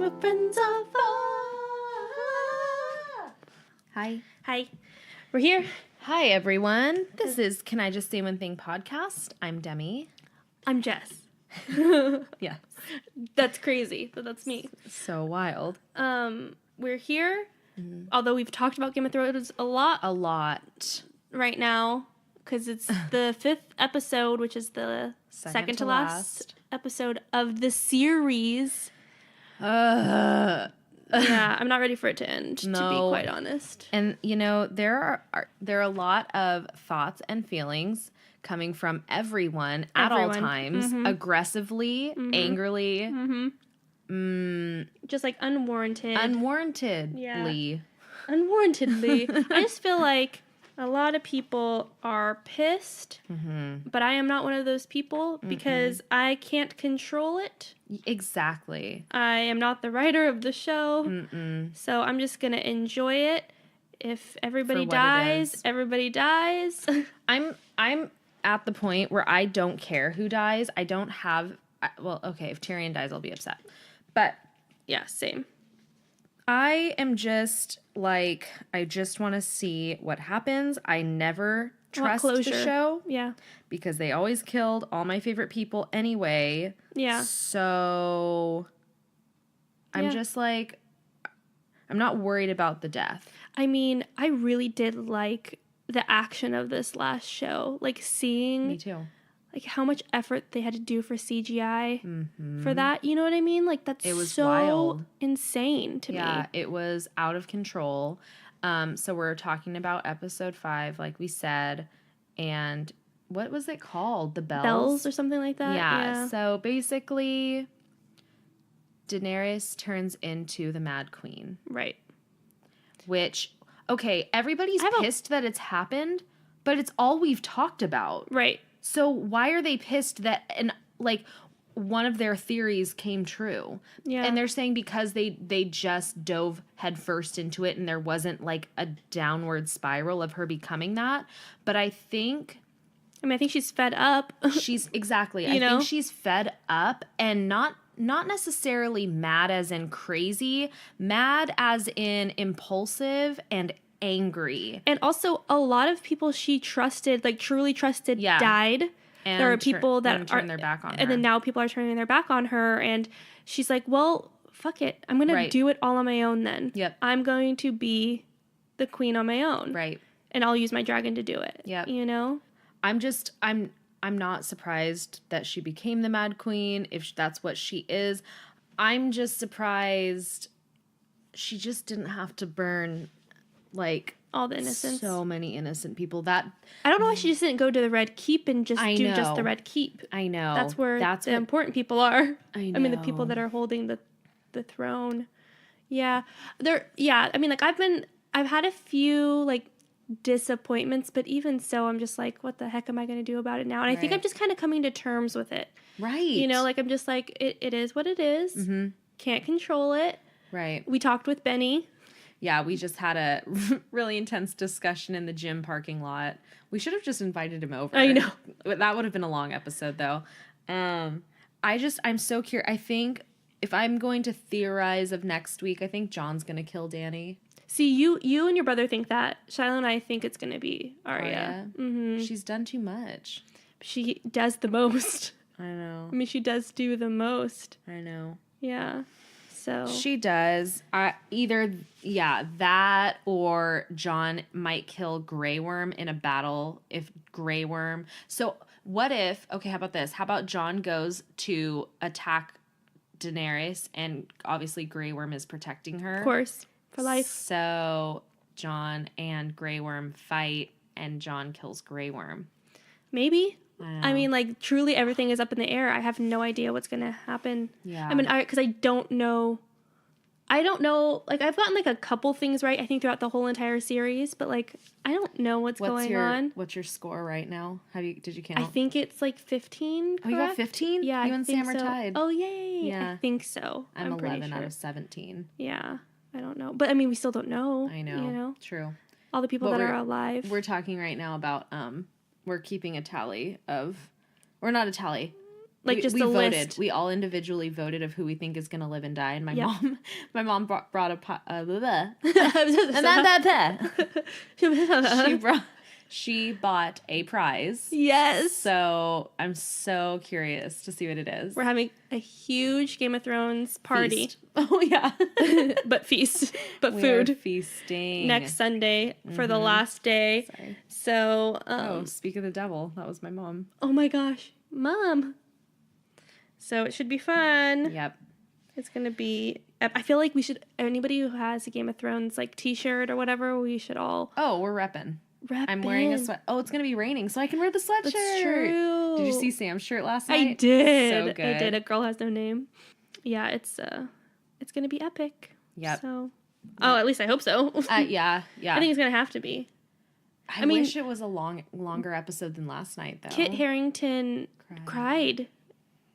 what friends are for. Hi. Hi. We're here. Hi, everyone. This is Can I Just Say One Thing podcast. I'm Demi. I'm Jess. Yeah. That's crazy, but that's me. So wild. We're here, although we've talked about Game of Thrones a lot right now, because it's the 5th episode, which is the second to last episode of the series. Yeah, I'm not ready for it to end, to be quite honest. And, you know, there are a lot of thoughts and feelings coming from everyone at all times, aggressively, angrily. Just like unwarranted. Unwarrantedly. Yeah. Unwarrantedly. I just feel like a lot of people are pissed, but I am not one of those people because I can't control it. Exactly. I am not the writer of the show, so I'm just going to enjoy it. If everybody dies, everybody dies. I'm at the point where I don't care who dies. I don't have... Well, okay, if Tyrion dies, I'll be upset. But... yeah, same. I am just, like... I just want to see what happens. I never trust the show. Yeah. Because they always killed all my favorite people anyway. Yeah. So... I'm just, like... I'm not worried about the death. I mean, I really did like the action of this last show. Like, seeing... Me too. Like, how much effort they had to do for CGI for that. You know what I mean? Like, that's so wild. Insane to me. Yeah, it was out of control. So we're talking about episode 5, like we said. And what was it called? The Bells? Bells or something like that? Yeah. So basically, Daenerys turns into the Mad Queen. Right. Which, okay, everybody's pissed that it's happened, but it's all we've talked about. Right. So why are they pissed that, and like, one of their theories came true? Yeah. And they're saying because they just dove headfirst into it and there wasn't like a downward spiral of her becoming that. But I think she's fed up. Exactly. I think she's fed up and not necessarily mad as in crazy, mad as in impulsive and angry. And also, a lot of people she trusted, like truly trusted, died. And there are people that turned their back on her. And then now people are turning their back on her. And she's like, well, fuck it. I'm going to do it all on my own then. Yep. I'm going to be the queen on my own. Right. And I'll use my dragon to do it. Yep. You know? I'm not surprised that she became the Mad Queen, if that's what she is. I'm just surprised she just didn't have to burn, like... all the innocents. So many innocent people. I don't know why she just didn't go to the Red Keep and just do just the Red Keep. I know. That's where the important people are. I know. I mean, the people that are holding the throne. Yeah. I mean, like, I've had a few, like, disappointments, but even so, I'm just like, what the heck am I going to do about it now? And I think I'm just kind of coming to terms with it. Right. You know, like, I'm just like, it is what it is. Mm-hmm. Can't control it. Right. We talked with Benny. Yeah, we just had a really intense discussion in the gym parking lot. We should have just invited him over. I know. That would have been a long episode, though. I'm so curious. I think if I'm going to theorize of next week, I think John's going to kill Dany. See, you and your brother think that. Shiloh and I think it's going to be Arya. Mm-hmm. She's done too much. She does the most. I know. I mean, she does do the most. I know. Yeah. So she does. Either that or John might kill Grey Worm in a battle if Grey Worm. So what if? Okay, how about this? How about John goes to attack Daenerys and obviously Grey Worm is protecting her, of course, for life. So John and Grey Worm fight and John kills Grey Worm. Maybe. I mean, like, truly everything is up in the air. I have no idea what's going to happen. Yeah. I mean, because I don't know. Like, I've gotten, like, a couple things right, I think, throughout the whole entire series. But, like, I don't know what's going on. What's your score right now? Did you count? I think it's, like, 15, correct? Oh, you got 15? Yeah, you and Sam are tied. Oh, yeah. I think so. I'm 11 out of 17. Yeah. I don't know. But, I mean, we still don't know. I know. You know? True. All the people that are alive. We're talking right now about... we're keeping a tally of... Or not a tally. Like we just a voted. list. We all individually voted of who we think is gonna live and die. And my Yep. mom brought she bought a prize. Yes. So I'm so curious to see what it is. We're having a huge Game of Thrones party. Feast. Oh yeah. But feast. But We food. are feasting Next Sunday for the last day. Sorry. So Speak of the devil. That was my mom. oh my gosh. Mom. So it should be fun. Yep. It's going to be... I feel like we should... Anybody who has a Game of Thrones, like, t-shirt or whatever, we should all... Oh, we're repping. I'm wearing a sweat. Oh, it's going to be raining, so I can wear the sweatshirt. That's true. Did you see Sam's shirt last night? I did. So good. I did. A Girl Has No Name. Yeah, it's going to be epic. Yep. So... Oh, at least I hope so. Yeah. I think it's going to have to be. I mean, wish it was a longer episode than last night, though. Kit Harington cried.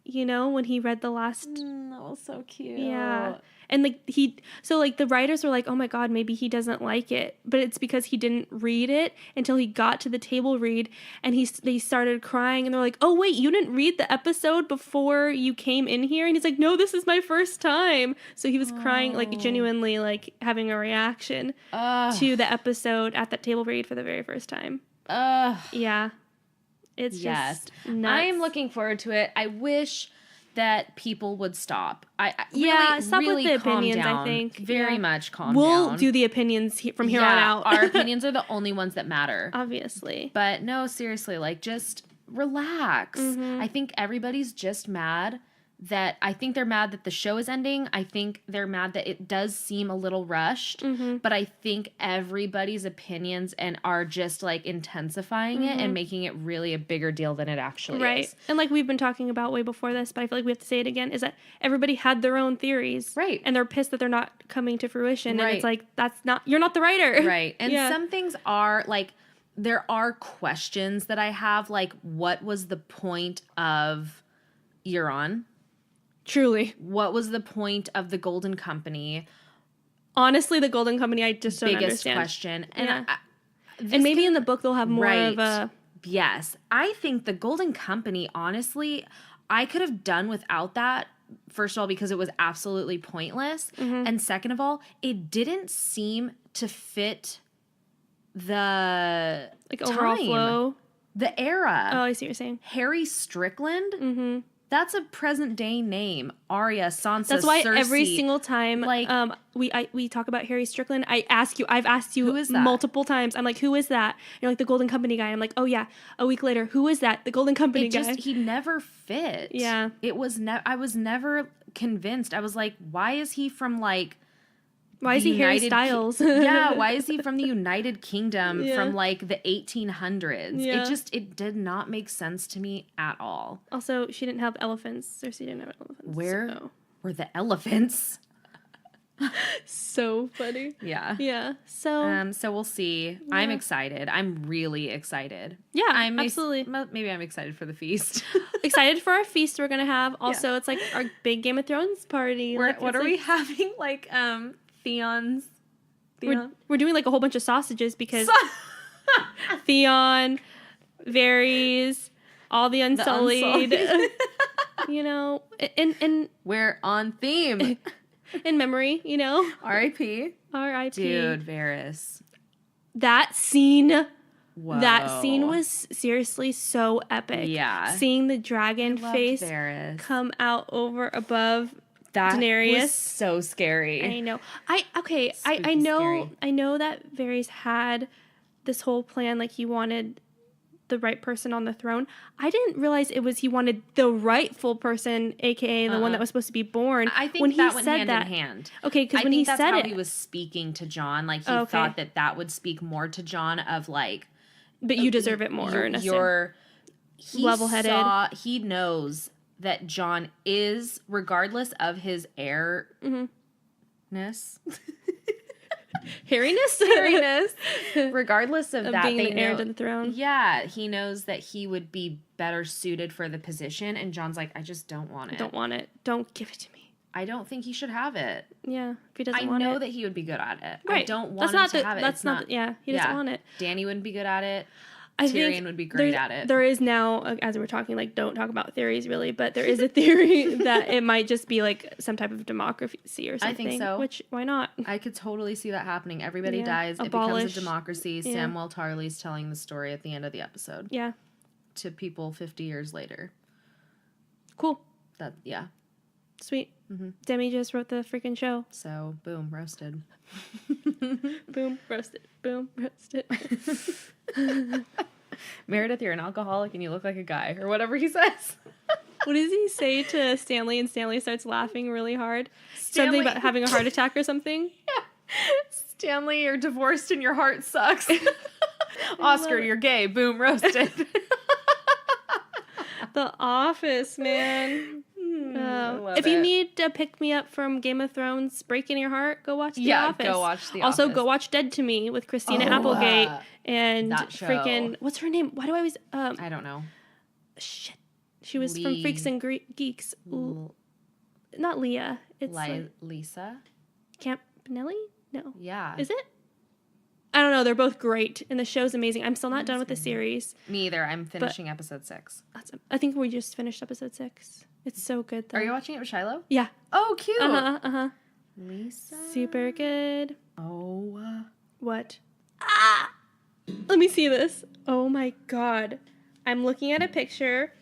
You know, when he read the last... that was so cute. Yeah. And, like, the writers were like, oh, my God, maybe he doesn't like it. But it's because he didn't read it until he got to the table read. And they started crying. And they're like, oh, wait, you didn't read the episode before you came in here? And he's like, no, this is my first time. So he was crying, like, genuinely, like, having a reaction to the episode at that table read for the very first time. Yeah. It's just nuts. I am looking forward to it. I wish that people would stop. Stop really with the calm opinions, down. I think. Very much calm down. We'll do the opinions from here on out. Our opinions are the only ones that matter. Obviously. But no, seriously, like, just relax. I think everybody's just mad I think they're mad that the show is ending. I think they're mad that it does seem a little rushed, but I think everybody's opinions are just like intensifying it and making it really a bigger deal than it actually is. And like we've been talking about way before this, but I feel like we have to say it again, is that everybody had their own theories. Right. And they're pissed that they're not coming to fruition. And it's like, you're not the writer. Right. And some things are like, there are questions that I have, like, what was the point of Euron? Truly. What was the point of the Golden Company? Honestly, the Golden Company, I just don't Biggest understand. question. And and maybe in the book they'll have more of a... Yes. I think the Golden Company, honestly, I could have done without that. First of all, because it was absolutely pointless. And second of all, it didn't seem to fit the overall flow. The era. Oh, I see what you're saying. Harry Strickland? That's a present day name. Arya, Sansa, That's why Cersei. every single time we talk about Harry Strickland, I've asked you who is that? Multiple times. I'm like, who is that? You're like, the Golden Company guy. I'm like, oh yeah. A week later, who is that? The Golden Company guy. He never fit. Yeah. It was I was never convinced. I was like, why is he from like why is he Harry Styles? Why is he from the United Kingdom from like the 1800s? Yeah. It did not make sense to me at all. Also, she didn't have elephants. Cersei didn't have elephants. Where were the elephants? So funny. Yeah. Yeah. So so we'll see. Yeah. I'm excited. I'm really excited. Yeah, absolutely. Maybe I'm excited for the feast. Excited for our feast we're gonna have. Also, it's like our big Game of Thrones party. What are we having? Like Theon's. We're doing like a whole bunch of sausages because Theon, Varys, all the Unsullied. You know, and we're on theme. In memory, you know. R.I.P. R.I.P. Dude, Varys. That scene. Whoa. That scene was seriously so epic. Yeah. Seeing the dragon face Varys come out over above that Daenerys. Was so scary. I know. I know that Varys had this whole plan, like he wanted the right person on the throne. I didn't realize he wanted the rightful person, aka the one that was supposed to be born. I think when that he went said hand that, in hand. Okay, because when he said that's how it, he was speaking to Jon. Like he thought that would speak more to Jon of like, but you deserve it more. You're level-headed. He knows that Jon is, regardless of his airness. Hairiness. Regardless of that, being the heir to the throne. Yeah, he knows that he would be better suited for the position, and Jon's like, I just don't want it. Don't want it. Don't give it to me. I don't think he should have it. Yeah, if he doesn't want it. I know that he would be good at it. Right. I don't want him to have it. He doesn't want it. Dany wouldn't be good at it. Tyrion would be great at it. There is now, as we're talking, like, don't talk about theories really, but there is a theory that it might just be like some type of democracy or something. I think so. Which, why not? I could totally see that happening. Everybody dies. Abolish. It becomes a democracy. Yeah. Samuel Tarly's telling the story at the end of the episode. Yeah. To people 50 years later. Cool. Yeah. Sweet. Demi just wrote the freaking show. So, boom, roasted. Boom, roasted. Boom, roasted. Meredith, you're an alcoholic and you look like a guy, or whatever he says. What does he say to Stanley? And Stanley starts laughing really hard. Stanley. Something about having a heart attack or something. Yeah. Stanley, you're divorced and your heart sucks. Oscar, you're gay. Boom, roasted. The Office, man. If you need to pick me up from Game of Thrones, breaking your heart, go watch The Office. Yeah, go watch The Also, Office. go watch Dead to Me with Christina Applegate and that show. freaking, what's her name? Why do I always I don't know. Shit. She was from Freaks and Geeks. Not Leah. It's Lisa? Campanelli? No. Yeah. Is it? I don't know. They're both great, and the show's amazing. I'm still not done with the series. Me either. I'm finishing episode 6. I think we just finished episode 6. It's so good, though. Are you watching it with Shiloh? Yeah. Oh, cute. Lisa. Super good. Oh. What? Let me see this. Oh my god. I'm looking at a picture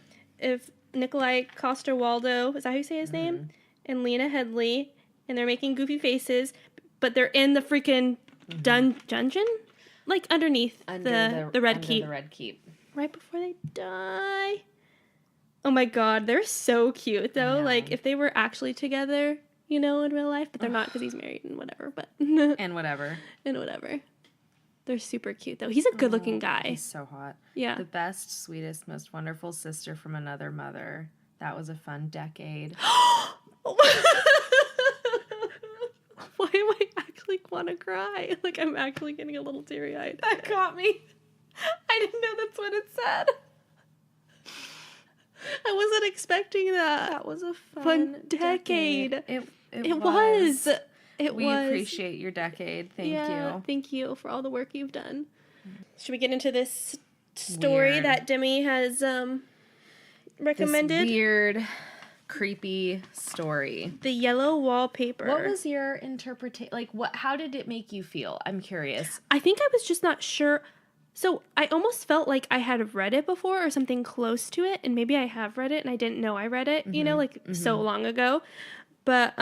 of Nikolai Coster-Waldau. Is that how you say his name? And Lena Headey. And they're making goofy faces. But they're in the freaking dungeon? Like underneath the Red Keep. The Red Keep. Right before they die. Oh my god. They're so cute though. Like if they were actually together, you know, in real life. But they're not because he's married and whatever. But And whatever. They're super cute, though. He's a good-looking guy. He's so hot. Yeah. The best, sweetest, most wonderful sister from another mother. That was a fun decade. Why am I actually want to cry? Like, I'm actually getting a little teary-eyed. That got me. I didn't know that's what it said. I wasn't expecting that. That was a fun decade. It was. We appreciate your decade. Thank you. Thank you for all the work you've done. Should we get into this story that Demi has recommended? This weird, creepy story. The Yellow Wallpaper. What was your interpretation? Like, how did it make you feel? I'm curious. I think I was just not sure. So I almost felt like I had read it before or something close to it. And maybe I have read it and I didn't know I read it, you know, like so long ago. But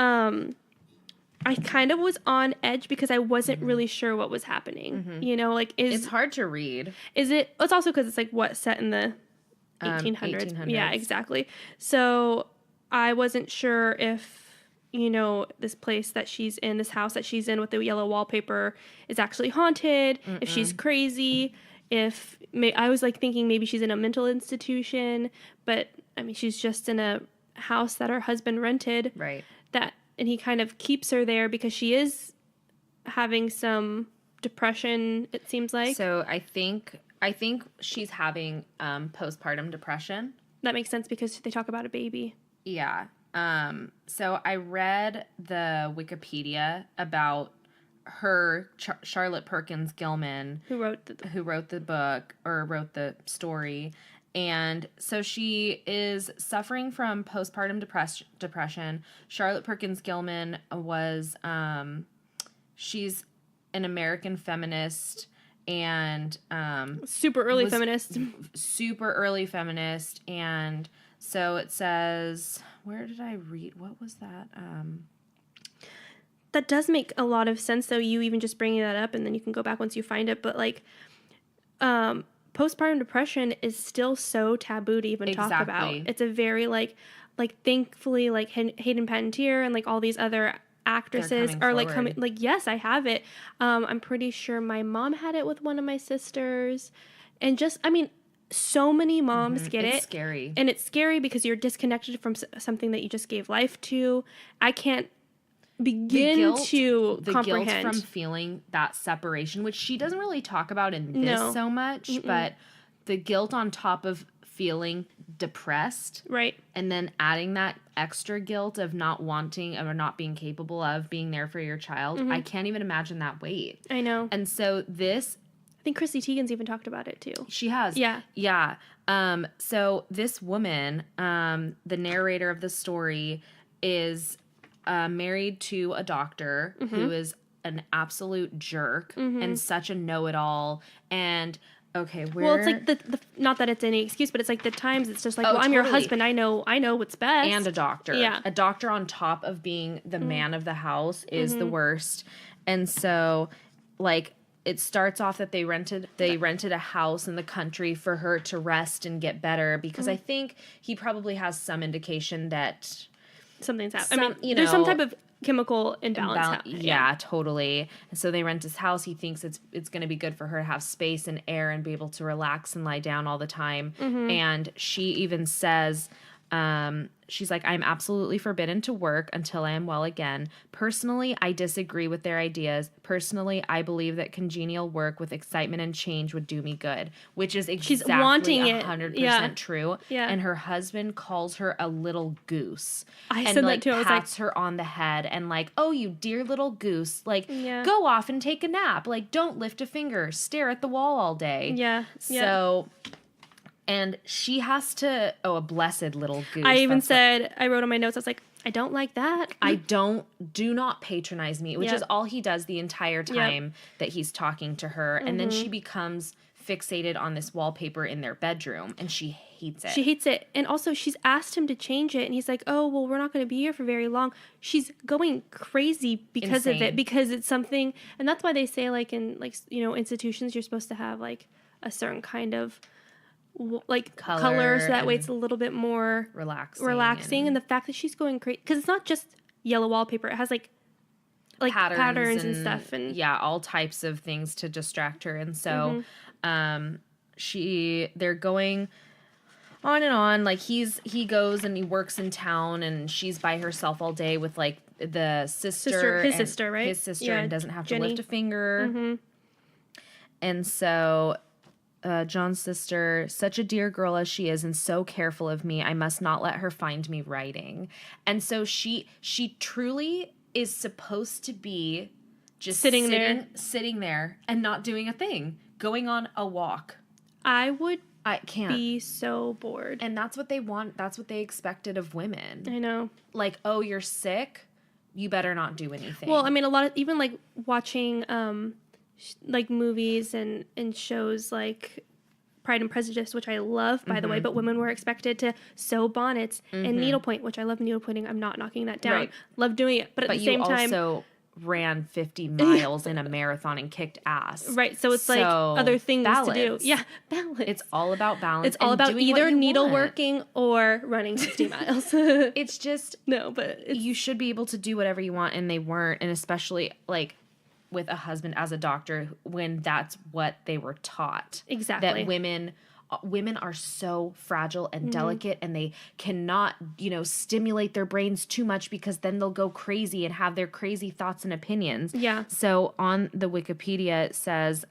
I kind of was on edge because I wasn't really sure what was happening. You know, like it's hard to read. Is it? It's also because it's like what set in the 1800s. Yeah, exactly. So I wasn't sure if, you know, this place that she's in, this house that she's in with the yellow wallpaper is actually haunted. If she's crazy. I was like thinking maybe she's in a mental institution, but I mean she's just in a house that her husband rented. Right. And he kind of keeps her there because she is having some depression, it seems like. So I think she's having postpartum depression. That makes sense because they talk about a baby. Yeah. So I read the Wikipedia about her, Charlotte Perkins Gilman, who wrote the book or wrote the story. And so she is suffering from postpartum depression. Charlotte Perkins Gilman was, she's an American feminist and super early feminist. Super early feminist. And so it says, where did I read? What was that? That does make a lot of sense, though, you even just bringing that up, and then you can go back once you find it. But, like, postpartum depression is still so taboo to even talk about. It's a very, like thankfully, like, Hayden Panettiere and, like, all these other actresses are, like, coming, like, yes, I have it. I'm pretty sure my mom had it with one of my sisters. And just, I mean, so many moms get it. It's scary. And it's scary because you're disconnected from something that you just gave life to. I can't begin to comprehend. The guilt from feeling that separation, which she doesn't really talk about in this so much, but the guilt on top of feeling depressed. Right. And then adding that extra guilt of not wanting or not being capable of being there for your child. I can't even imagine that weight. I know. And so this I think Chrissy Teigen's even talked about it too. She has. Yeah. Yeah. So this woman, the narrator of the story, is married to a doctor who is an absolute jerk and such a know-it-all. And okay, well, it's like the not that it's any excuse, but it's like the times it's just like, well, I'm your husband. I know what's best. And a doctor. Yeah. A doctor on top of being the man of the house is the worst. And so, like, it starts off that they rented a house in the country for her to rest and get better because I think he probably has some indication that something's happening. I mean, there's some type of chemical imbalance happening. Yeah, totally. And so they rent his house. He thinks it's going to be good for her to have space and air and be able to relax and lie down all the time. And she even says, she's like, I'm absolutely forbidden to work until I am well again. Personally, I disagree with their ideas. Personally, I believe that congenial work with excitement and change would do me good, which is exactly She's wanting 100% true. Yeah. And her husband calls her a little goose. I said that too. I was pats her on the head and like, oh, you dear little goose. Like, Yeah. go off and take a nap. Like, don't lift a finger. Stare at the wall all day. Yeah. So... And she has to, a blessed little goose. I even said, I wrote on my notes, I was like, I don't like that. Do not patronize me, which is all he does the entire time that he's talking to her. And then she becomes fixated on this wallpaper in their bedroom and she hates it. She hates it. And also she's asked him to change it and he's like, oh, well, we're not going to be here for very long. She's going crazy because of it, because it's something, and that's why they say like in like, you know, institutions, you're supposed to have like a certain kind of like color so that way it's a little bit more relaxing. And the fact that she's going crazy, because it's not just yellow wallpaper, it has like patterns and stuff, and all types of things to distract her. And so they're going on and on, like he goes and he works in town and she's by herself all day with like the his sister, right? His sister, Yeah, and doesn't have Jenny. to lift a finger. And so John's sister, such a dear girl as she is and so careful of me, I must not let her find me writing. And so she truly is supposed to be just sitting there and not doing a thing, going on a walk. I can't be so bored. And that's what they want. That's what they expected of women. I know. Like, oh, you're sick, you better not do anything. Well, I mean, a lot of, even like watching like movies and shows like Pride and Prejudice, which I love, by the way, but women were expected to sew bonnets and needlepoint, which I love needlepointing. I'm not knocking that down. Right. Love doing it. But at the same time... you also ran 50 miles in a marathon and kicked ass. Right. So it's like other things to do. Yeah. Balance. It's all about balance. It's all about either needleworking or running 50 miles. It's just... No, but... You should be able to do whatever you want, and they weren't. And especially, like... with a husband as a doctor, when that's what they were taught. Exactly. That women are so fragile and delicate, and they cannot, stimulate their brains too much because then they'll go crazy and have their crazy thoughts and opinions. Yeah. So on the Wikipedia, it says,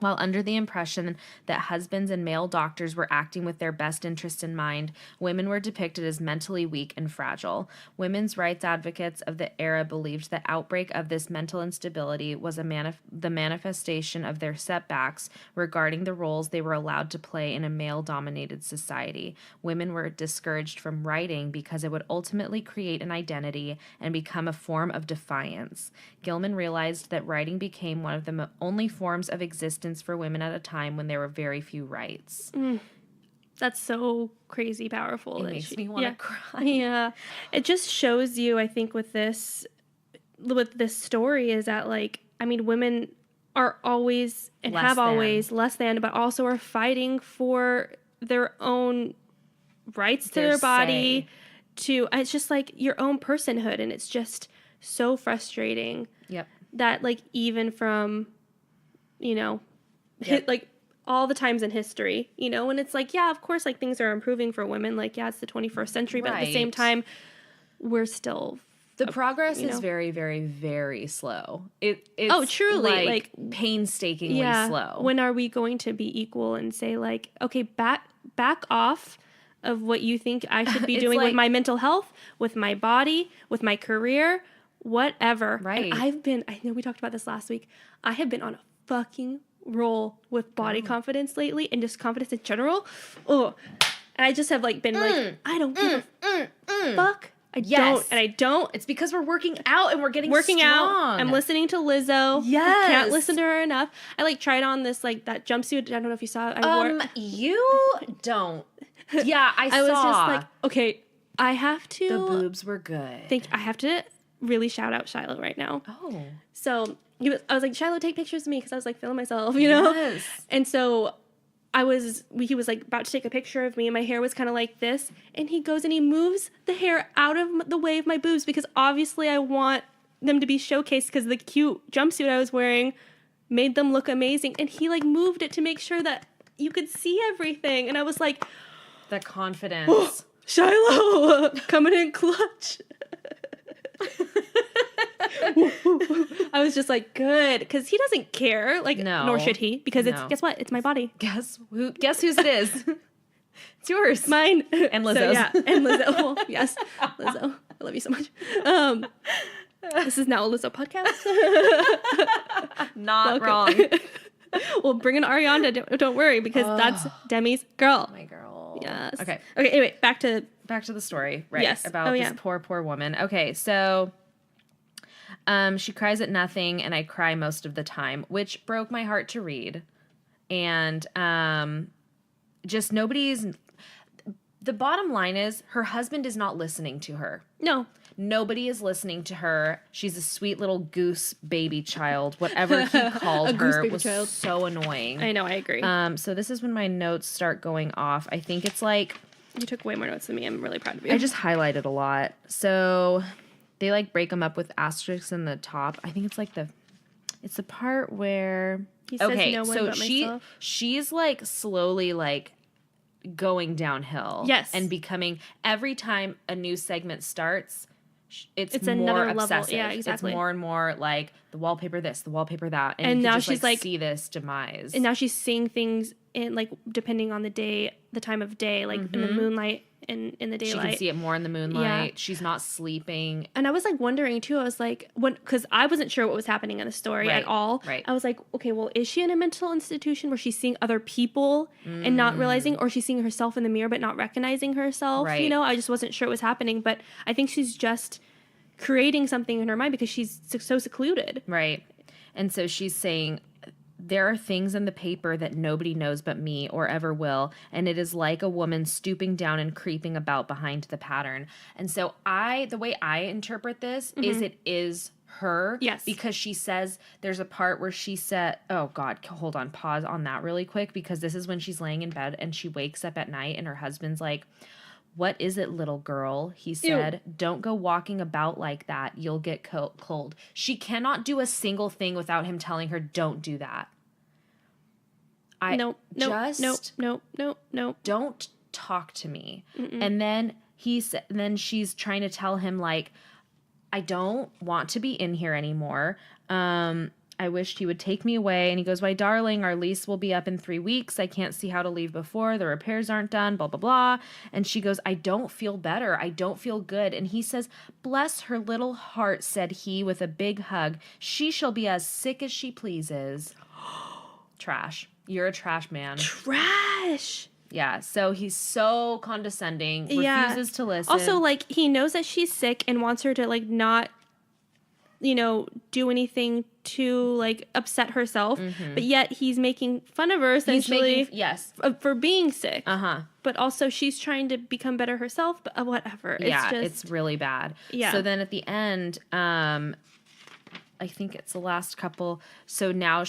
while under the impression that husbands and male doctors were acting with their best interest in mind, women were depicted as mentally weak and fragile. Women's rights advocates of the era believed the outbreak of this mental instability was the manifestation of their setbacks regarding the roles they were allowed to play in a male-dominated society. Women were discouraged from writing because it would ultimately create an identity and become a form of defiance. Gilman realized that writing became one of the only forms of existence for women at a time when there were very few rights. That's so crazy powerful. It makes me want to cry. Yeah. It just shows you, I think, with this story is that, like, I mean, women are always and have always less than, but also are fighting for their own rights to their body. It's just like your own personhood, and it's just so frustrating. Yep. That, like, even from, like all the times in history, and it's like, yeah, of course, like things are improving for women. Like, yeah, it's the 21st century, but at the same time, we're still... The progress is very, very, very slow. It's truly, like painstakingly slow. When are we going to be equal and say, like, okay, back off of what you think I should be doing with my mental health, with my body, with my career, whatever. Right. And I know we talked about this last week. I have been on a fucking roll with body confidence lately and just confidence in general. Oh, and I just have like been like, I don't give a fuck. I don't, and I don't. It's because we're working out and we're getting working strong. out. I'm listening to Lizzo. Yes. I can't listen to her enough. I like tried on this like that jumpsuit. I don't know if you saw it. I wore. You don't. Yeah, I saw. I was just like, okay, I have to. The boobs were good. I have to really shout out Shiloh right now. Oh. So I was like, Shiloh, take pictures of me because I was like feeling myself, you know. Yes. And so he was like about to take a picture of me and my hair was kind of like this, and he goes and he moves the hair out of the way of my boobs because obviously I want them to be showcased because the cute jumpsuit I was wearing made them look amazing, and he like moved it to make sure that you could see everything, and I was like, the confidence. Shiloh coming in clutch. I was just like, good, because he doesn't care, like, no, nor should he, because it's, guess what, it's my body. Guess whose it is. It's yours. Mine. And Lizzo's. So, yeah, and Lizzo. Well, yes, Lizzo. I love you so much. This is now a Lizzo podcast. Not wrong. Well, bring in Ariana, don't worry, because that's Demi's girl. My girl. Yes. Okay, anyway, back to the story, right? Yes. About this poor woman. Okay, so she cries at nothing, and I cry most of the time, which broke my heart to read. And just nobody's... The bottom line is her husband is not listening to her. No. Nobody is listening to her. She's a sweet little goose baby child. Whatever he called her was so annoying. I know, I agree. So this is when my notes start going off. I think it's like... You took way more notes than me. I'm really proud of you. I just highlighted a lot. So they like break them up with asterisks in the top. I think it's like it's the part where... He says no one but myself. She's like slowly like going downhill. Yes. And becoming, every time a new segment starts, it's more another obsessive. level. Yeah, exactly. It's more and more like the wallpaper this, the wallpaper that. And you now just, she's like see this demise. And now she's seeing things in like depending on the day, the time of day, like in the moonlight and in the daylight. She can see it more in the moonlight. Yeah. She's not sleeping. And I was like wondering too, I was like, because I wasn't sure what was happening in the story at all. Right. I was like, okay, well, is she in a mental institution where she's seeing other people and not realizing, or she's seeing herself in the mirror but not recognizing herself? Right. You know, I just wasn't sure what was happening. But I think she's just creating something in her mind because she's so secluded. Right. And so she's saying, there are things in the paper that nobody knows but me or ever will, and it is like a woman stooping down and creeping about behind the pattern. And so the way I interpret this is it is her. Yes. Because she says, there's a part where she said, oh God, hold on, pause on that really quick, because this is when she's laying in bed and she wakes up at night and her husband's like, what is it, little girl? He said, don't go walking about like that. You'll get cold. She cannot do a single thing without him telling her, don't do that. Nope. Don't talk to me. And then then she's trying to tell him like, I don't want to be in here anymore. I wished he would take me away. And he goes, why, darling, our lease will be up in 3 weeks. I can't see how to leave before. The repairs aren't done, blah, blah, blah. And she goes, I don't feel better. I don't feel good. And he says, bless her little heart, said he with a big hug. She shall be as sick as she pleases. Trash. You're a trash man. Trash. Yeah, so he's so condescending, refuses to listen. Also, like, he knows that she's sick and wants her to, like, not, you know, do anything to, like, upset herself. But yet he's making fun of her, essentially. For being sick. But also she's trying to become better herself, but whatever. It's really bad. Yeah. So then at the end, I think it's the last couple. So now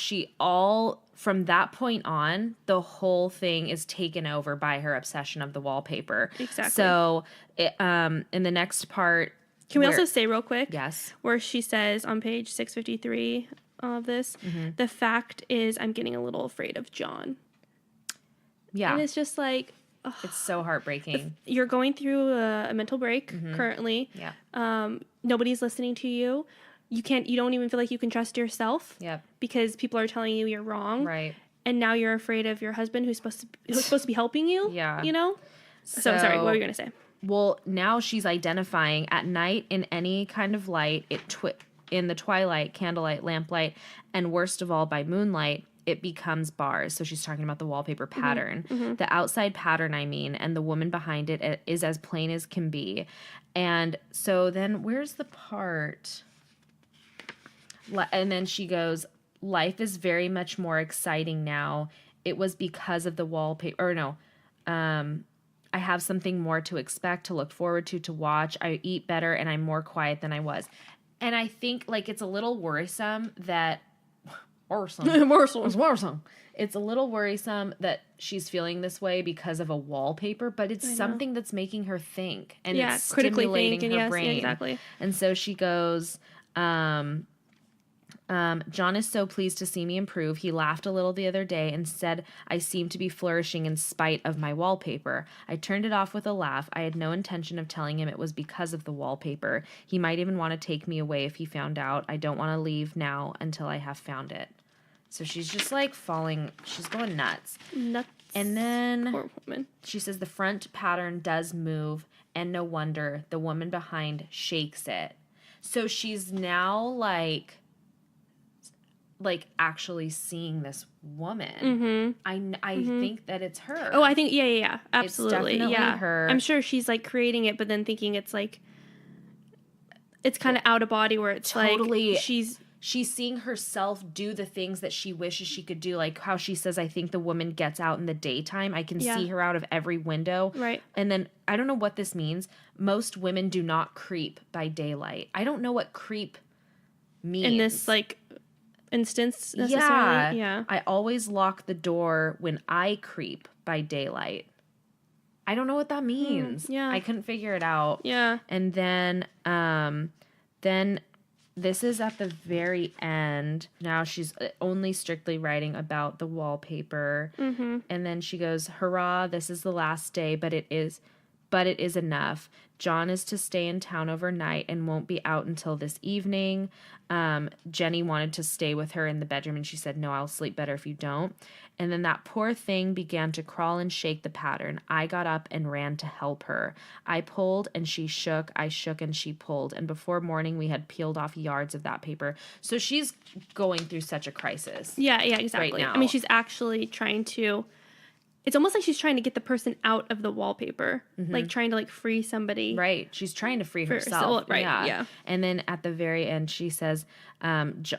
from that point on, the whole thing is taken over by her obsession of the wallpaper. Exactly. So in the next part... Can we also say real quick? Yes. Where she says on page 653 of this, the fact is I'm getting a little afraid of John. Yeah. And it's just like... Ugh. It's so heartbreaking. You're going through a mental break currently. Yeah. Nobody's listening to you. You don't even feel like you can trust yourself. Yep. Because people are telling you you're wrong. Right. And now you're afraid of your husband who's supposed to be helping you. Yeah. You know? So sorry, what were you going to say? Well, now she's identifying at night in any kind of light, in the twilight, candlelight, lamplight, and worst of all by moonlight, it becomes bars. So she's talking about the wallpaper pattern. The outside pattern, I mean, and the woman behind it is as plain as can be. And so then where's the part? And then she goes, life is very much more exciting now. It was because of the wallpaper. Or no, I have something more to expect, to look forward to watch. I eat better and I'm more quiet than I was. And I think like it's a little worrisome that It's a little worrisome that she's feeling this way because of a wallpaper, but it's something that's making her think and it's stimulating her brain. Yeah, exactly. And so she goes, John is so pleased to see me improve. He laughed a little the other day and said I seem to be flourishing in spite of my wallpaper. I turned it off with a laugh. I had no intention of telling him it was because of the wallpaper. He might even want to take me away if he found out. I don't want to leave now until I have found it. So she's just like she's going nuts. And then poor woman. She says the front pattern does move, and no wonder the woman behind shakes it. So she's now like actually seeing this woman. I think that it's her. Oh, I think yeah, absolutely. It's definitely her. I'm sure she's like creating it, but then thinking it's like it's kind of out of body where it's totally, like she's seeing herself do the things that she wishes she could do, like how she says, I think the woman gets out in the daytime. I can see her out of every window. Right. And then I don't know what this means. Most women do not creep by daylight. I don't know what creep means. In this like instance necessarily. Yeah. I always lock the door when I creep by daylight. I don't know what that means. Yeah. I couldn't figure it out. Yeah. And then this is at the very end. Now she's only strictly writing about the wallpaper. And then she goes, hurrah, this is the last day, but it is enough. John is to stay in town overnight and won't be out until this evening. Jenny wanted to stay with her in the bedroom, and she said, no, I'll sleep better if you don't. And then that poor thing began to crawl and shake the pattern. I got up and ran to help her. I pulled and she shook. I shook and she pulled. And before morning, we had peeled off yards of that paper. So she's going through such a crisis. Yeah, exactly. Right now. I mean, she's actually trying to... It's almost like she's trying to get the person out of the wallpaper, like trying to like free somebody. Right. She's trying to free herself. Right. Yeah. And then at the very end, she says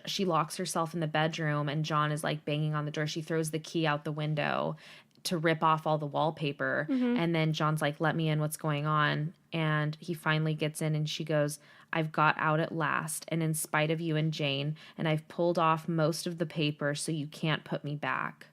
she locks herself in the bedroom and John is like banging on the door. She throws the key out the window to rip off all the wallpaper. And then John's like, let me in. What's going on? And he finally gets in and she goes, I've got out at last. And in spite of you and Jane, and I've pulled off most of the paper so you can't put me back.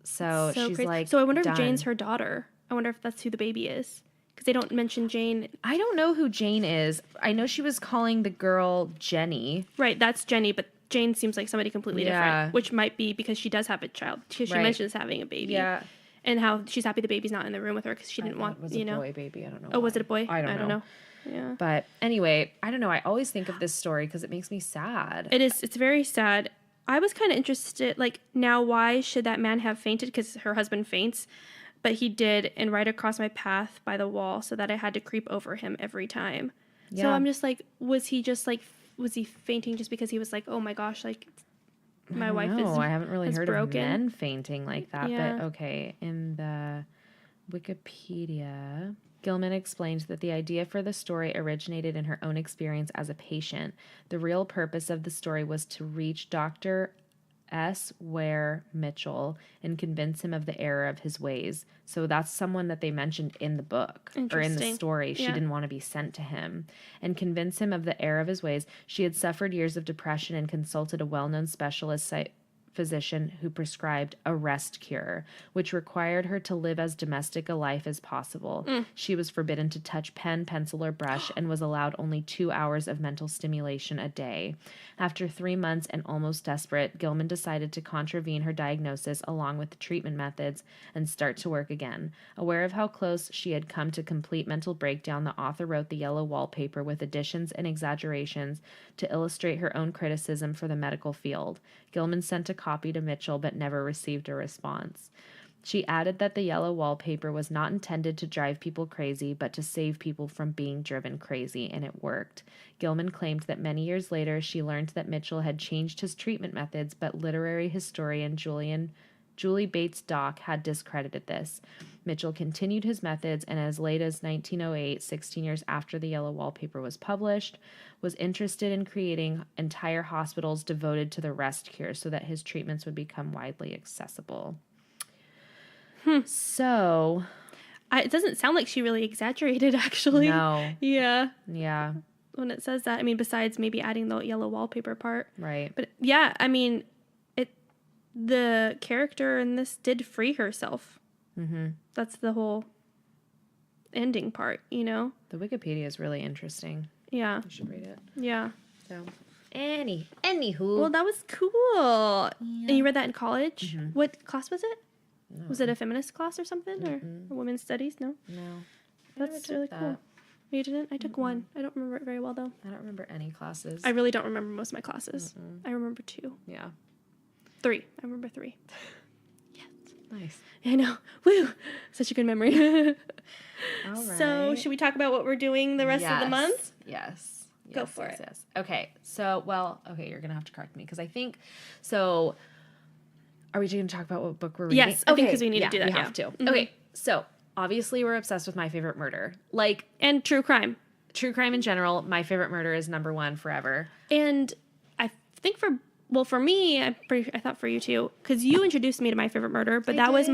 So she's crazy. like, so I wonder done. if Jane's her daughter. I wonder if that's who the baby is. Because they don't mention Jane. I don't know who Jane is. I know she was calling the girl Jenny. Right, that's Jenny, but Jane seems like somebody completely different. Which might be because she does have a child. Because she mentions having a baby. Yeah. And how she's happy the baby's not in the room with her because she didn't want, it was a boy baby. I don't know. Oh, was it a boy? I don't know. Yeah. But anyway, I don't know. I always think of this story because it makes me sad. It is. It's very sad. I was kind of interested, like, now why should that man have fainted? Because her husband faints, but he did, and right across my path by the wall, so that I had to creep over him every time. Yeah. So I'm just like, was he fainting just because he was like, oh my gosh, like, my wife is I haven't really heard broken. Of men fainting like that, Yeah. but okay. In the Wikipedia, Gilman explains that the idea for the story originated in her own experience as a patient. The real purpose of the story was to reach Dr. S. Ware Mitchell and convince him of the error of his ways. So that's someone that they mentioned in the book or in the story. She didn't want to be sent to him. And convince him of the error of his ways. She had suffered years of depression and consulted a well-known specialist physician who prescribed a rest cure, which required her to live as domestic a life as possible. She was forbidden to touch pen, pencil, or brush and was allowed only 2 hours of mental stimulation a day. After 3 months and almost desperate, Gilman decided to contravene her diagnosis along with the treatment methods and start to work again. Aware of how close she had come to complete mental breakdown, the author wrote the Yellow Wallpaper with additions and exaggerations to illustrate her own criticism for the medical field. Gilman sent a copy to Mitchell but never received a response. She added that the yellow wallpaper was not intended to drive people crazy, but to save people from being driven crazy, and it worked. Gilman claimed that many years later, she learned that Mitchell had changed his treatment methods, but literary historian Julie Bates Dock had discredited this. Mitchell continued his methods, and as late as 1908, 16 years after the yellow wallpaper was published, was interested in creating entire hospitals devoted to the rest cure so that his treatments would become widely accessible. So... it doesn't sound like she really exaggerated, actually. No. Yeah. Yeah. When it says that. I mean, besides maybe adding the yellow wallpaper part. Right. But yeah, I mean, the character in this did free herself. Mm-hmm. That's the whole ending part, you know? The Wikipedia is really interesting. Yeah. You should read it. Yeah. So, anywho. Well, that was cool. Yeah. And you read that in college? Mm-hmm. What class was it? No. Was it a feminist class or something? Or women's studies? No? No. That's really cool. You didn't? I took one. I don't remember it very well, though. I don't remember any classes. I really don't remember most of my classes. I remember 2. Yeah. 3. I remember 3. Yes. Nice. I know. Woo! Such a good memory. All right. So, should we talk about what we're doing the rest of the month? Yes. Go for it. Yes. Okay. So, you're going to have to correct me because I think, so, are we going to talk about what book we're reading? Yes, I think because we need to do that, we have to. Mm-hmm. Okay. So, obviously we're obsessed with My Favorite Murder. Like, and true crime. True crime in general, My Favorite Murder is number 1 forever. And I think for me, I thought for you too, because you introduced me to My Favorite Murder, but that was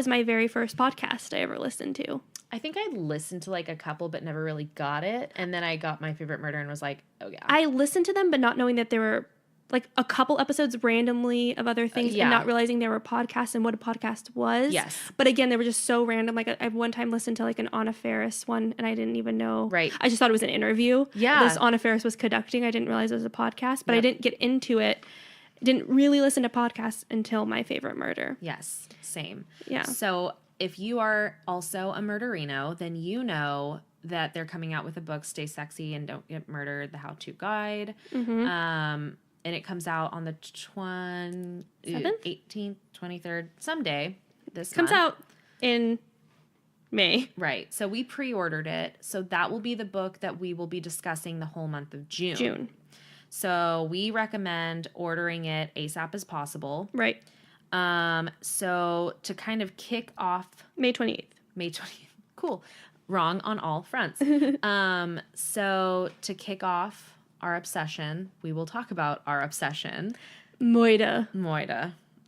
my very first podcast I ever listened to. I think I listened to like a couple, but never really got it. And then I got My Favorite Murder and was like, oh yeah. I listened to them, but not knowing that there were like a couple episodes randomly of other things and not realizing there were podcasts and what a podcast was. Yes. But again, they were just so random. Like I one time listened to like an Anna Faris one and I didn't even know. Right. I just thought it was an interview. Yeah. This Anna Faris was conducting. I didn't realize it was a podcast, but I didn't get into it. Didn't really listen to podcasts until My Favorite Murder. Yes. Same. Yeah. So if you are also a Murderino, then you know that they're coming out with a book, Stay Sexy and Don't Get Murdered, the How-To Guide. Mm-hmm. And it comes out on the 18th, 23rd, someday this Comes month. out in May. Right. So we pre-ordered it. So that will be the book that we will be discussing the whole month of June. So we recommend ordering it ASAP as possible. Right. So to kind of kick off... May 28th. May 20th. Cool. Wrong on all fronts. So to kick off our obsession, we will talk about our obsession. Moida.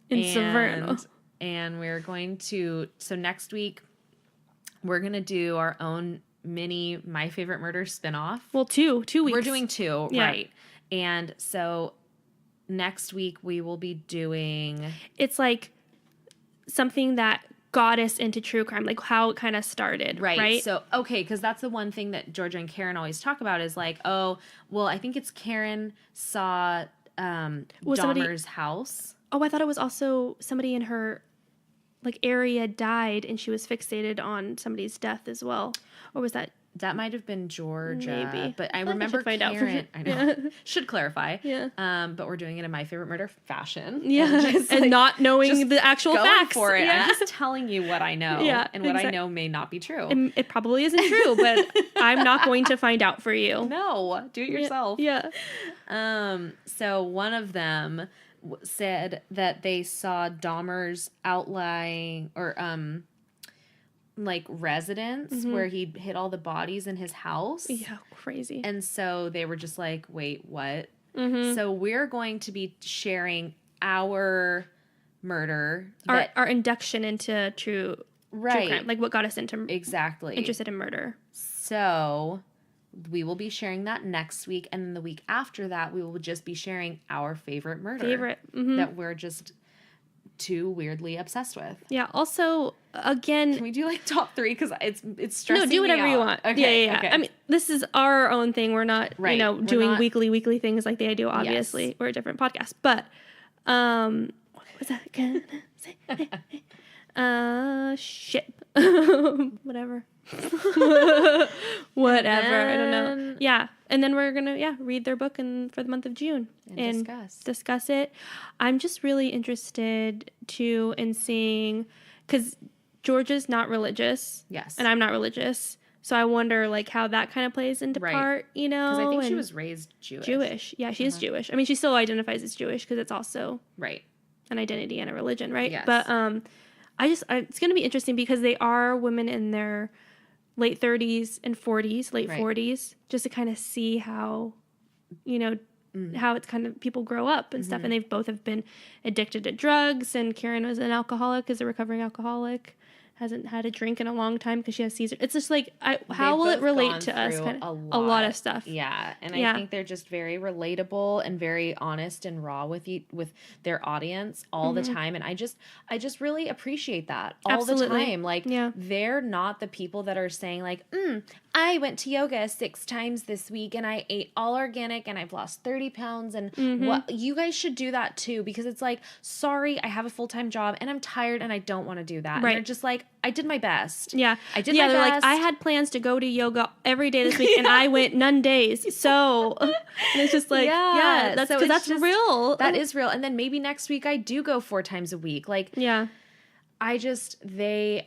In Severno. And we're going to... So next week, we're going to do our own mini My Favorite Murder spinoff. Well, 2 weeks. We're doing 2, yeah. right. And so next week we will be doing... It's like something that got us into true crime, like how it kind of started, right? So, okay, because that's the one thing that Georgia and Karen always talk about is like, oh, well, I think it's Karen saw Dahmer's house. Oh, I thought it was also somebody in her like area died and she was fixated on somebody's death as well. Or was that... That might have been Georgia. Maybe. But I remember find Karen. out I know. Yeah. Should clarify. Yeah. But we're doing it in My Favorite Murder fashion. Yeah. And not knowing the actual going facts. for it. Yeah. I'm just telling you what I know. Yeah, And what I know may not be true. It probably isn't true, but I'm not going to find out for you. No. Do it yourself. Yeah. So one of them said that they saw Dahmer's outlying or like residence where he hid all the bodies in his house. Yeah, crazy. And so they were just like, wait, what? Mm-hmm. So we're going to be sharing our murder. Our induction into true crime. Like what got us into interested in murder. So we will be sharing that next week. And then the week after that, we will just be sharing our favorite murder. That we're just too weirdly obsessed with. Yeah. Also, again, can we do like top 3? Because it's stressing me do whatever you want. Okay, yeah. Okay. I mean, this is our own thing. We're not, doing weekly things like they do. Obviously, yes. We're a different podcast. But, what was that gonna say? Shit. Whatever. Whatever. I don't know. Yeah. And then we're going to, read their book for the month of June. And discuss it. I'm just really interested, too, in seeing, because Georgia's not religious. Yes. And I'm not religious. So I wonder, like, how that kind of plays into part, you know? Because I think she was raised Jewish. Yeah, she is Jewish. I mean, she still identifies as Jewish because it's also an identity and a religion, right? Yes. But it's going to be interesting because they are women in their late 30s and 40s, late 40s, just to kind of see how, you know, how it's kind of people grow up and stuff. And they both have been addicted to drugs. And Karen was an alcoholic, is a recovering alcoholic. Hasn't had a drink in a long time because she has Caesar. It's just like, how will it relate to us? Kind of, a lot of stuff. Yeah, and I think they're just very relatable and very honest and raw with their audience all the time. And I just really appreciate that all the time. Like, they're not the people that are saying like, I went to yoga 6 times this week and I ate all organic and I've lost 30 pounds and what you guys should do that too, because it's like, sorry, I have a full-time job and I'm tired and I don't want to do that. Right. And they're just like, I did my best. Yeah. I did my best. Like, I had plans to go to yoga every day this week and I went none days. So, and it's just like, that's because that's real. That is real. And then maybe next week I do go 4 times a week. Like, they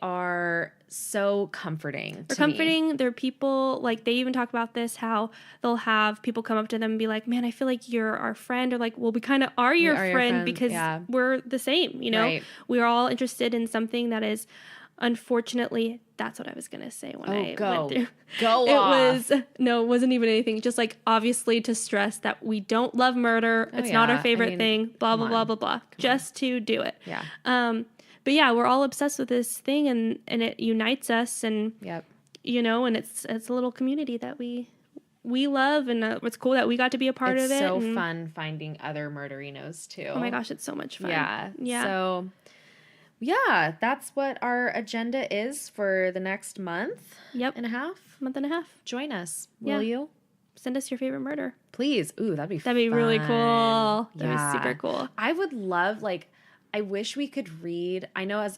are so comforting. They're comforting. They're people, like, they even talk about this, how they'll have people come up to them and be like, man, I feel like you're our friend. Or like, well, we kind of are your friend because we're the same, you know? Right. We're all interested in something that is, unfortunately, that's what I was going to say when I went through. It wasn't even anything. Just like, obviously, to stress that we don't love murder. It's not our favorite thing, blah, blah, blah, blah, blah. Just to do it. Yeah. But yeah, we're all obsessed with this thing and it unites us and, you know, and it's a little community that we love and it's cool that we got to be a part of it. It's so fun finding other Murderinos too. Oh my gosh, it's so much fun. Yeah. So yeah, that's what our agenda is for the next month and a half. Month and a half. Join us. Will you? Send us your favorite murder. Please. Ooh, that'd be really cool. That'd be super cool. I would love, like, I wish we could read. I know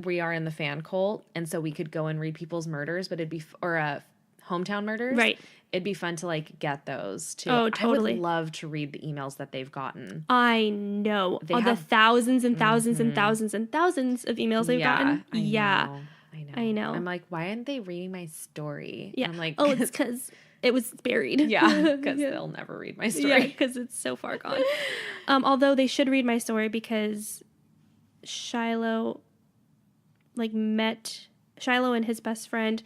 we are in the fan cult, and so we could go and read people's murders, but it'd be hometown murders. Right. It'd be fun to like get those too. Oh, totally. I would love to read the emails that they've gotten. I know. The thousands and thousands and thousands and thousands of emails they've gotten. I know. I'm like, why aren't they reading my story? Yeah. I'm like, it's because it was buried. Yeah, because they'll never read my story. Yeah, because it's so far gone. Although they should read my story because Shiloh and his best friend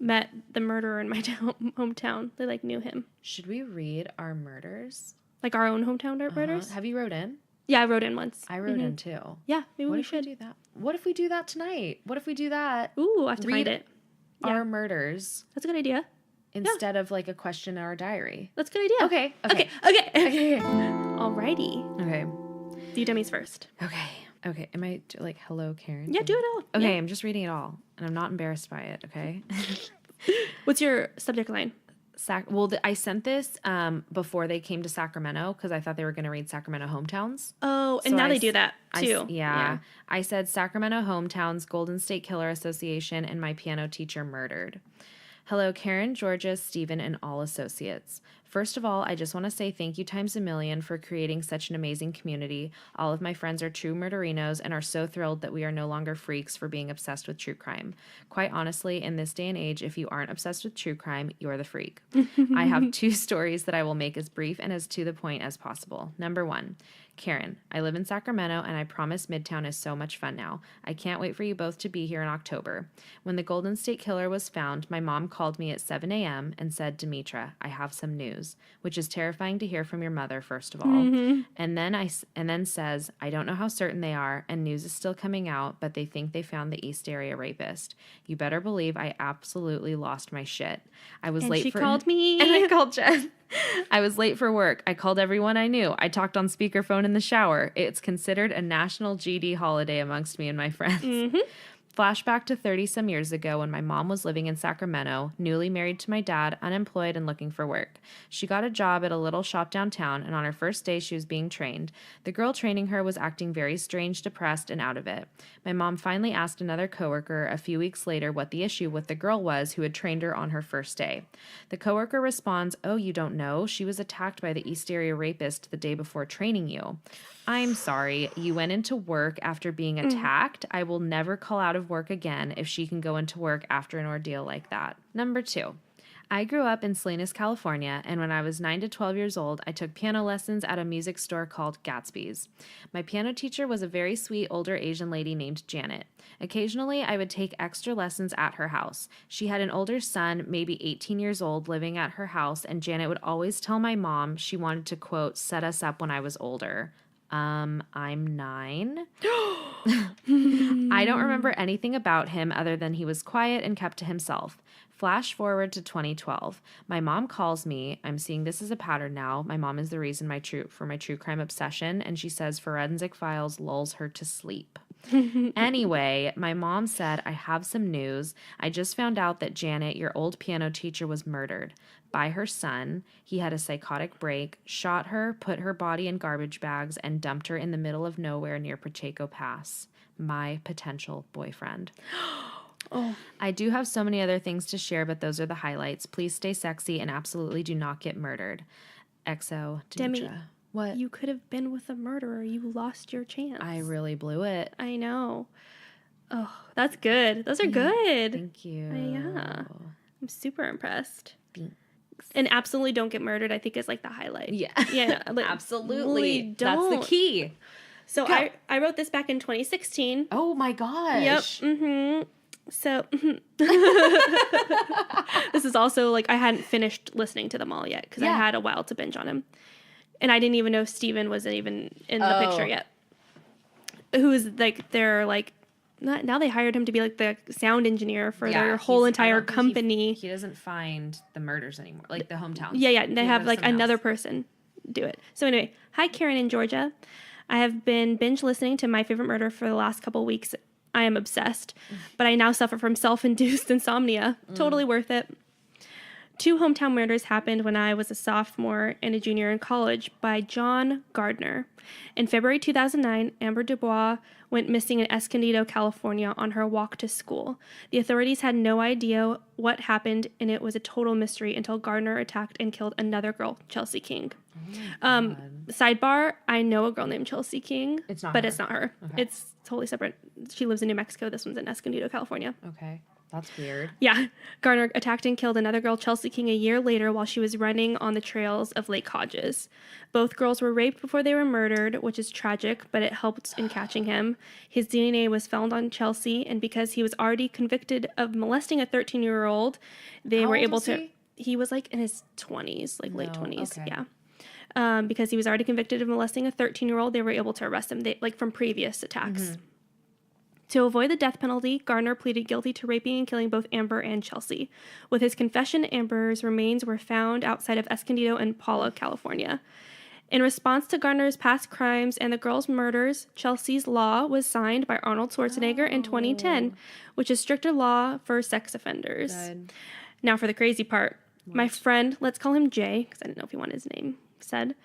met the murderer in my hometown. They knew him. Should we read our murders? Like our own hometown murders? Have you wrote in? Yeah, I wrote in once. I wrote in too. Yeah, maybe we should do that. What if we do that tonight? What if we do that? Ooh, I have to find it. Our murders. That's a good idea. Instead of like a question in our diary. That's a good idea. Okay. Alrighty. Okay. Do Demi's first. Okay. Am I like, hello, Karen? Yeah, do it all. Okay, I'm just reading it all, and I'm not embarrassed by it, okay? What's your subject line? I sent this before they came to Sacramento because I thought they were going to read Sacramento hometowns. Oh, and so now they do that too. I said Sacramento hometowns, Golden State Killer Association, and my piano teacher murdered. Hello, Karen, Georgia, Stephen, and all associates. First of all, I just want to say thank you times a million for creating such an amazing community. All of my friends are true murderinos and are so thrilled that we are no longer freaks for being obsessed with true crime. Quite honestly, in this day and age, if you aren't obsessed with true crime, you're the freak. I have 2 stories that I will make as brief and as to the point as possible. Number 1. Karen, I live in Sacramento, and I promise Midtown is so much fun now. I can't wait for you both to be here in October. When the Golden State Killer was found, my mom called me at 7 a.m. and said, Demetra, I have some news, which is terrifying to hear from your mother, first of all. Mm-hmm. And then says, I don't know how certain they are, and news is still coming out, but they think they found the East Area rapist. You better believe I absolutely lost my shit. I was late. She called me. And I called Jess. I was late for work. I called everyone I knew. I talked on speakerphone in the shower. It's considered a national GD holiday amongst me and my friends. Mm-hmm. Flashback to 30-some years ago when my mom was living in Sacramento, newly married to my dad, unemployed and looking for work. She got a job at a little shop downtown, and on her first day she was being trained. The girl training her was acting very strange, depressed, and out of it. My mom finally asked another coworker a few weeks later what the issue with the girl was who had trained her on her first day. The coworker responds, "Oh, you don't know? She was attacked by the East Area rapist the day before training you." I'm sorry. You went into work after being attacked. I will never call out of work again if she can go into work after an ordeal like that. Number 2. I grew up in Salinas, California, and when I was 9 to 12 years old, I took piano lessons at a music store called Gatsby's. My piano teacher was a very sweet older Asian lady named Janet. Occasionally, I would take extra lessons at her house. She had an older son, maybe 18 years old, living at her house, and Janet would always tell my mom she wanted to, quote, set us up when I was older. I'm 9. I don't remember anything about him other than he was quiet and kept to himself. Flash forward to 2012. My mom calls me. I'm seeing this as a pattern now. My mom is the reason for my true crime obsession, and she says Forensic Files lulls her to sleep. Anyway, my mom said, I have some news. I just found out that Janet, your old piano teacher, was murdered by her son. He had a psychotic break, shot her, put her body in garbage bags, and dumped her in the middle of nowhere near Pacheco Pass. My potential boyfriend. Oh. I do have so many other things to share, but those are the highlights. Please stay sexy and absolutely do not get murdered. XO, Demetra. Demi, what? You could have been with a murderer. You lost your chance. I really blew it. I know. Oh, that's good. Those are good. Thank you. Yeah. I'm super impressed. Thanks. And absolutely don't get murdered, I think, is like the highlight. Yeah. Yeah. Like, absolutely. Don't. That's the key. So I wrote this back in 2016. Oh my gosh. Yep. Mm-hmm. So this is also like I hadn't finished listening to them all yet because I had a while to binge on him. And I didn't even know Steven wasn't even in the picture yet. Who is like they're like now they hired him to be like the sound engineer for their whole entire company. He doesn't find the murders anymore, like the hometowns. Yeah. They have like another person do it. So anyway, hi Karen in Georgia. I have been binge listening to My Favorite Murder for the last couple weeks. I am obsessed, but I now suffer from self-induced insomnia. Totally worth it. 2 hometown murders happened when I was a sophomore and a junior in college by John Gardner. In February 2009, Amber Dubois went missing in Escondido, California on her walk to school. The authorities had no idea what happened, and it was a total mystery until Gardner attacked and killed another girl, Chelsea King. Sidebar, I know a girl named Chelsea King, it's not her. Okay. It's totally separate. She lives in New Mexico. This one's in Escondido, California. Okay. That's weird. Yeah. Gardner attacked and killed another girl, Chelsea King, a year later while she was running on the trails of Lake Hodges. Both girls were raped before they were murdered, which is tragic, but it helped in catching him. His DNA was found on Chelsea, and because he was already convicted of molesting a 13-year-old, they were able to... He was like in his 20s, like late 20s. Okay. Yeah. Because he was already convicted of molesting a 13-year-old, they were able to arrest him from previous attacks. Mm-hmm. To avoid the death penalty, Gardner pleaded guilty to raping and killing both Amber and Chelsea. With his confession, Amber's remains were found outside of Escondido and Paula, California. In response to Gardner's past crimes and the girls' murders, Chelsea's law was signed by Arnold Schwarzenegger in 2010, which is stricter law for sex offenders. Good. Now for the crazy part. What? My friend, let's call him Jay, because I didn't know if he wanted his name said,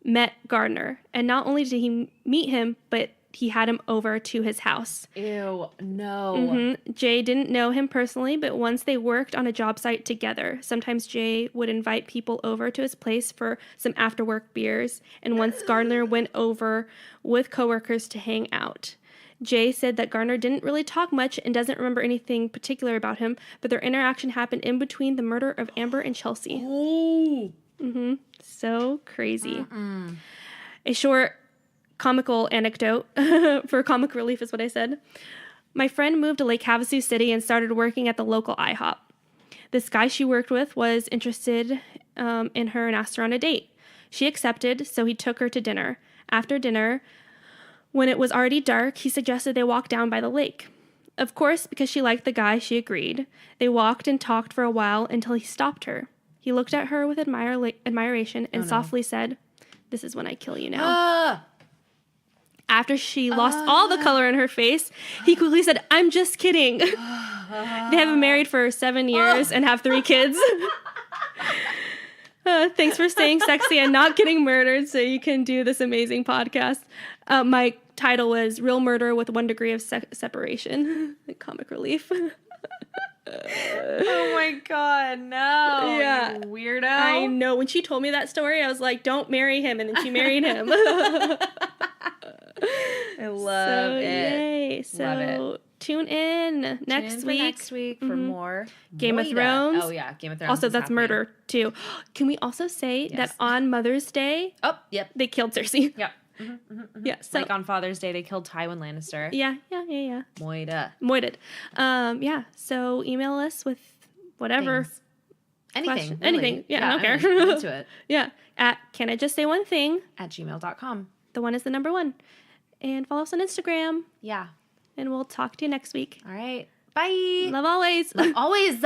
met Gardner. And not only did he meet him, but he had him over to his house. Ew, no. Mm-hmm. Jay didn't know him personally, but once they worked on a job site together. Sometimes Jay would invite people over to his place for some after-work beers, and once Gardner went over with coworkers to hang out. Jay said that Gardner didn't really talk much and doesn't remember anything particular about him, but their interaction happened in between the murder of Amber and Chelsea. Oh. Mm-hmm. So crazy. A short comical anecdote for comic relief is what I said. My friend moved to Lake Havasu City and started working at the local IHOP. This guy she worked with was interested in her and asked her on a date. She accepted, so he took her to dinner. After dinner, when it was already dark, he suggested they walk down by the lake. Of course, because she liked the guy, she agreed. They walked and talked for a while until he stopped her. He looked at her with admiration and softly said, "This is when I kill you now." after she lost all the color in her face, he quickly said, "I'm just kidding." They have been married for 7 years and have 3 kids. Thanks for staying sexy and not getting murdered so you can do this amazing podcast. My title was Real Murder with 1 Degree of Separation. Comic relief. Oh my God, no. Yeah. You weirdo. I know. When she told me that story, I was like, don't marry him. And then she married him. I love it. Yay. So love it. Tune in next week for more Game of Thrones. Oh yeah, Game of Thrones. Also, that's murder too. Can we also say that on Mother's Day, yep, they killed Cersei? Yep. Yeah. So like on Father's Day, they killed Tywin Lannister. Yeah. Moited. Yeah. So email us with whatever. Things. Anything. Really. Anything. Yeah, I don't care. I'm into it. Yeah. At Can I Just Say One Thing? @gmail.com. The 1 is the number 1. And follow us on Instagram. Yeah. And we'll talk to you next week. All right. Bye. Love always. Love always.